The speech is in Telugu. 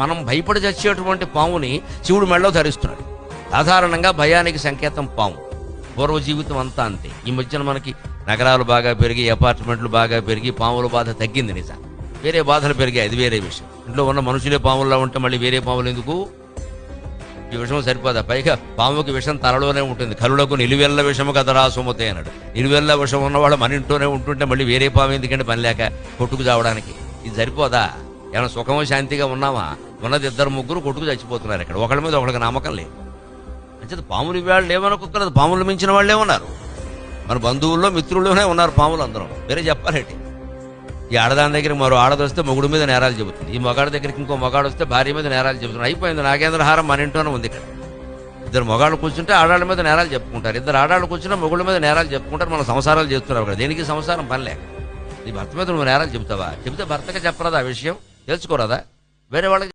మనం భయపడి చచ్చేటువంటి పాముని శివుడు మెడలో ధరిస్తున్నాడు. సాధారణంగా భయానికి సంకేతం పాము. పూర్వ జీవితం అంతా అంతే. ఈ మధ్యన మనకి నగరాలు బాగా పెరిగి, అపార్ట్మెంట్లు బాగా పెరిగి పాముల బాధ తగ్గింది నిజం. వేరే బాధలు పెరిగాయి, అది వేరే విషయం. ఇంట్లో ఉన్న మనుషులే పాముల్లో ఉంటే మళ్ళీ వేరే పాములు ఎందుకు? ఈ విషయం సరిపోదా? పైగా పాముకి విషం తలలోనే ఉంటుంది. కరులకు నిలువెల్ల విషము కదరా సుమతే అన్నాడు. నిలువెల్ల విషం ఉన్నవాళ్ళు మన ఇంట్లోనే ఉంటుంటే మళ్ళీ వేరే పాము ఎందుకంటే పని లేక కొట్టుకు చావడానికి. ఇది సరిపోదా? ఏమైనా సుఖమో శాంతిగా ఉన్నామా? ఉన్నది 2-3 కొట్టుకు చచ్చిపోతున్నారు ఇక్కడ. ఒకళ్ళ మీద ఒకళ్ళకి నమ్మకం లేదు. అంటే పాములు ఇవాళ్ళు లేవనుకోలేదు, పాములు మించిన వాళ్ళే ఉన్నారు. మన బంధువుల్లో మిత్రుల్లోనే ఉన్నారు పాములు అందరం. వేరే చెప్పాలంటే ఈ ఆడదాని దగ్గరికి మరో ఆడది వస్తే మొగుడు మీద నేరాలు చెబుతుంది. ఈ మగాడి దగ్గరికి ఇంకో మగాడు వస్తే భార్య మీద నేరాలు చెబుతున్నారు. అయిపోయింది. నాగేంద్రహారం మన ఇంట్లోనే ఉంది ఇక్కడ. 2 మగాళ్ళు కూర్చుంటే ఆడాళ్ళ మీద నేరాలు చెప్పుకుంటారు, 2 ఆడాళ్ళు కూర్చున్నా మొగుళ్ళ మీద నేరాలు చెప్పుకుంటారు. మన సంసారాలు చేస్తున్నారు అక్కడ. దేనికి సంసారం పని లేక. నీ భర్త మీద నువ్వు నేరాలు చెబుతావా? చెబితే భర్తగా చెప్పరాదా ఆ విషయం? తెలుసుకోరాదా? వేరే వాళ్ళకి